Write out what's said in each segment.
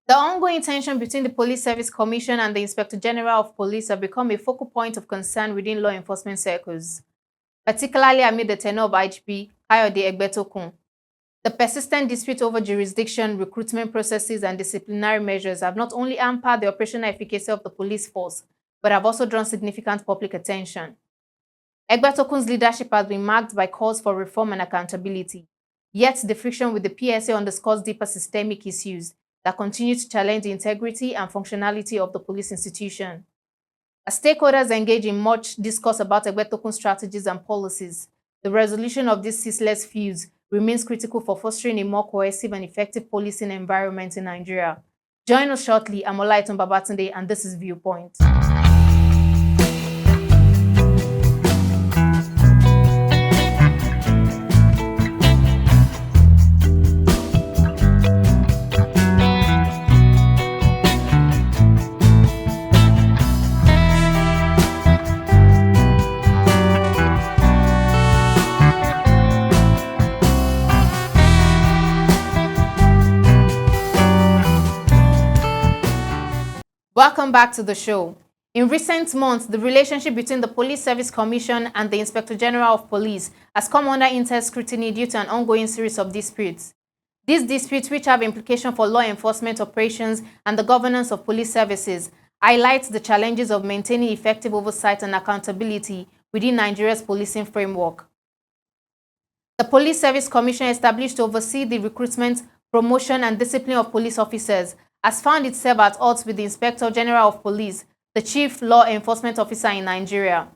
The ongoing tension between the Police Service Commission and the Inspector General of Police have become a focal point of concern within law enforcement circles, particularly amid the tenure of IGP Kayode Egbetokun. The persistent dispute over jurisdiction, recruitment processes, and disciplinary measures have not only hampered the operational efficacy of the police force, but have also drawn significant public attention. Egbetokun's leadership has been marked by calls for reform and accountability, yet the friction with the PSA underscores deeper systemic issues that continue to challenge the integrity and functionality of the police institution. As stakeholders engage in much discourse about Egbetokun's strategies and policies, the resolution of this ceaseless feuds remains critical for fostering a more cohesive and effective policing environment in Nigeria. Join us shortly. I'm Olaiton Babatunde, and this is Viewpoint. Welcome back to the show. In recent months, the relationship between the Police Service Commission and the Inspector General of Police has come under intense scrutiny due to an ongoing series of disputes. These disputes, which have implications for law enforcement operations and the governance of police services, highlight the challenges of maintaining effective oversight and accountability within Nigeria's policing framework. The Police Service Commission, established to oversee the recruitment, promotion, and discipline of police officers, has found itself at odds with the Inspector General of Police, the chief law enforcement officer in Nigeria.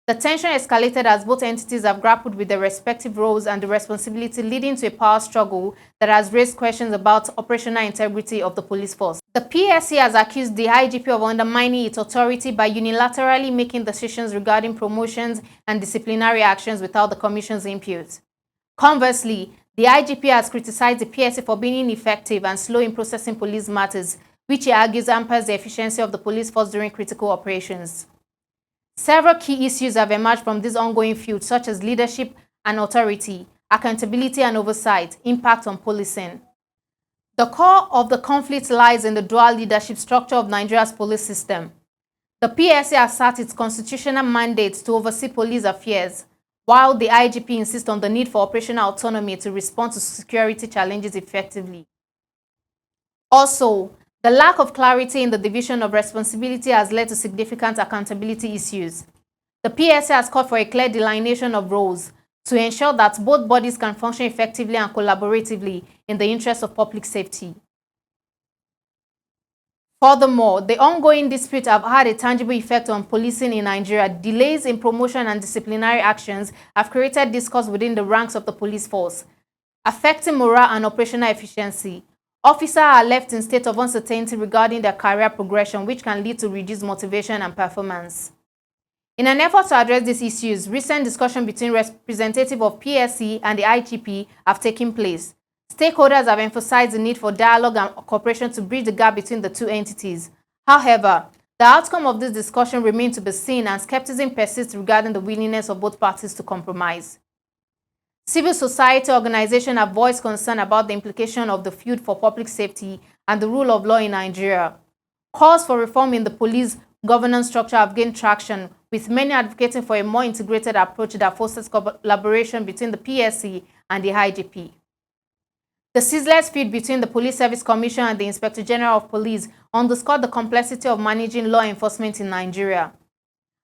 The tension escalated as both entities have grappled with their respective roles and the responsibility, leading to a power struggle that has raised questions about operational integrity of the police force. The PSC has accused the IGP of undermining its authority by unilaterally making decisions regarding promotions and disciplinary actions without the Commission's input. Conversely, the IGP has criticized the PSC for being ineffective and slow in processing police matters, which he argues hampers the efficiency of the police force during critical operations. Several key issues have emerged from this ongoing feud, such as leadership and authority, accountability and oversight, impact on policing. The core of the conflict lies in the dual leadership structure of Nigeria's police system. The PSC has set its constitutional mandate to oversee police affairs, while the IGP insists on the need for operational autonomy to respond to security challenges effectively. Also, the lack of clarity in the division of responsibility has led to significant accountability issues. The PSA has called for a clear delineation of roles to ensure that both bodies can function effectively and collaboratively in the interest of public safety. Furthermore, the ongoing disputes have had a tangible effect on policing in Nigeria. Delays in promotion and disciplinary actions have created discourse within the ranks of the police force, affecting morale and operational efficiency. Officers are left in a state of uncertainty regarding their career progression, which can lead to reduced motivation and performance. In an effort to address these issues, recent discussions between representatives of PSC and the IGP have taken place. Stakeholders have emphasized the need for dialogue and cooperation to bridge the gap between the two entities. However, the outcome of this discussion remains to be seen, and skepticism persists regarding the willingness of both parties to compromise. Civil society organizations have voiced concern about the implication of the feud for public safety and the rule of law in Nigeria. Calls for reform in the police governance structure have gained traction, with many advocating for a more integrated approach that fosters collaboration between the PSC and the IGP. The ceaseless feud between the Police Service Commission and the Inspector General of Police underscored the complexity of managing law enforcement in Nigeria.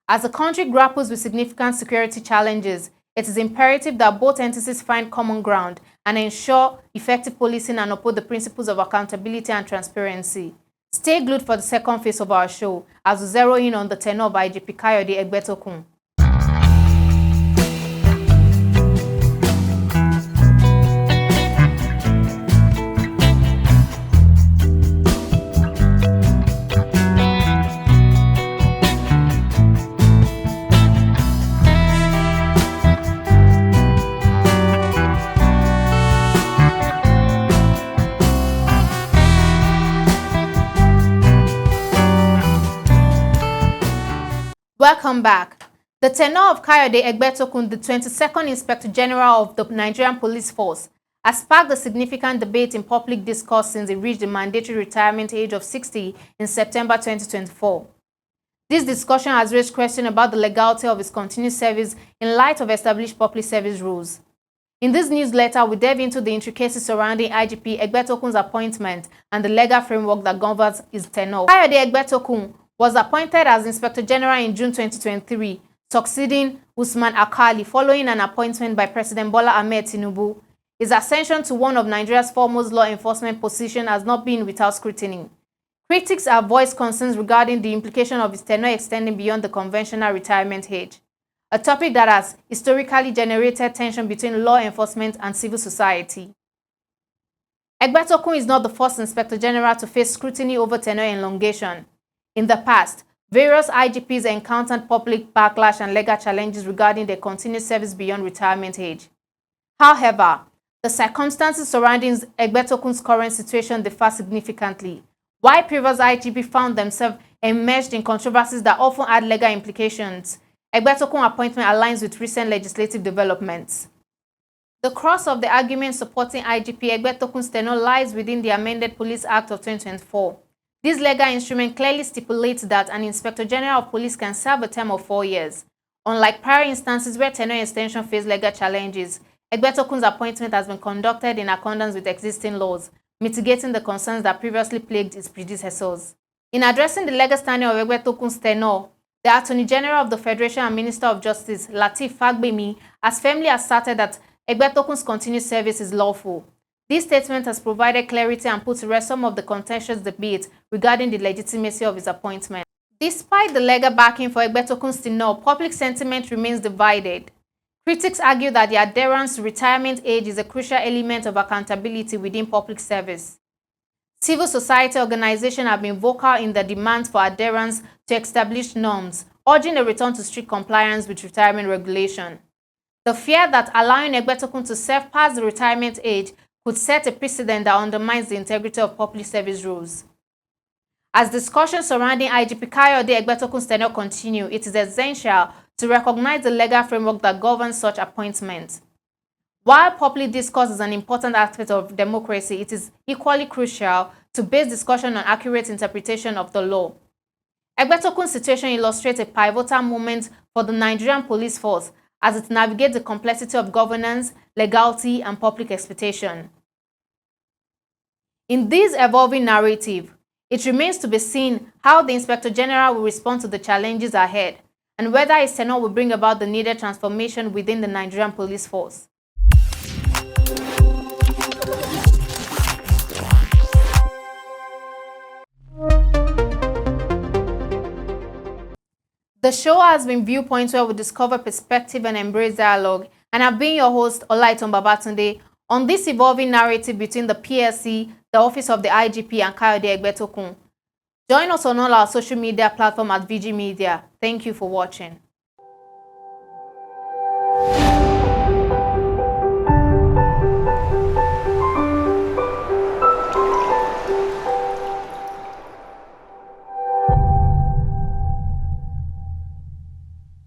As the country grapples with significant security challenges, it is imperative that both entities find common ground and ensure effective policing and uphold the principles of accountability and transparency. Stay glued for the second phase of our show as we zero in on the tenure of IGP Kayode Egbetokun. Welcome back. The tenure of Kayode Egbetokun, the 22nd Inspector General of the Nigerian Police Force, has sparked a significant debate in public discourse since he reached the mandatory retirement age of 60 in September 2024. This discussion has raised questions about the legality of his continued service in light of established public service rules. In this newsletter, we delve into the intricacies surrounding IGP Egbetokun's appointment and the legal framework that governs his tenure. Kayode Egbetokun was appointed as Inspector General in June 2023, succeeding Usman Alkali following an appointment by President Bola Ahmed Tinubu. His ascension to one of Nigeria's foremost law enforcement positions has not been without scrutiny. Critics have voiced concerns regarding the implication of his tenure extending beyond the conventional retirement age, a topic that has historically generated tension between law enforcement and civil society. Egbetokun is not the first Inspector General to face scrutiny over tenure elongation. In the past, various IGPs encountered public backlash and legal challenges regarding their continued service beyond retirement age. However, the circumstances surrounding Egbetokun's current situation differ significantly. While previous IGP found themselves enmeshed in controversies that often had legal implications, Egbetokun's appointment aligns with recent legislative developments. The crux of the argument supporting IGP Egbetokun's tenure lies within the amended Police Act of 2024. This legal instrument clearly stipulates that an Inspector General of Police can serve a term of 4 years. Unlike prior instances where tenure extension faced legal challenges, Egbetokun's appointment has been conducted in accordance with existing laws, mitigating the concerns that previously plagued his predecessors. In addressing the legal standing of Egbetokun's tenure, the Attorney General of the Federation and Minister of Justice, Lateef Fagbemi, has firmly asserted that Egbetokun's continued service is lawful. This statement has provided clarity and put to rest some of the contentious debate regarding the legitimacy of his appointment. Despite the legal backing for Egbetokun's tenure, public sentiment remains divided. Critics argue that the adherence to retirement age is a crucial element of accountability within public service. Civil society organizations have been vocal in their demands for adherence to established norms, urging a return to strict compliance with retirement regulation. The fear that allowing Egbetokun to serve past the retirement age could set a precedent that undermines the integrity of public service rules. As discussions surrounding IGP Kayode Egbetokun's tenure continue, it is essential to recognize the legal framework that governs such appointments. While public discourse is an important aspect of democracy, it is equally crucial to base discussion on accurate interpretation of the law. Egbetokun's situation illustrates a pivotal moment for the Nigerian police force as it navigates the complexity of governance, legality, and public expectation. In this evolving narrative, it remains to be seen how the Inspector General will respond to the challenges ahead and whether his tenure will bring about the needed transformation within the Nigerian police force. The show has been Viewpoint, where we discover perspective and embrace dialogue, and I've been your host, Olaiton Babatunde, on this evolving narrative between the PSC, the Office of the IGP, and Kayode Egbetokun. Join us on all our social media platforms at Veegil Media. Thank you for watching.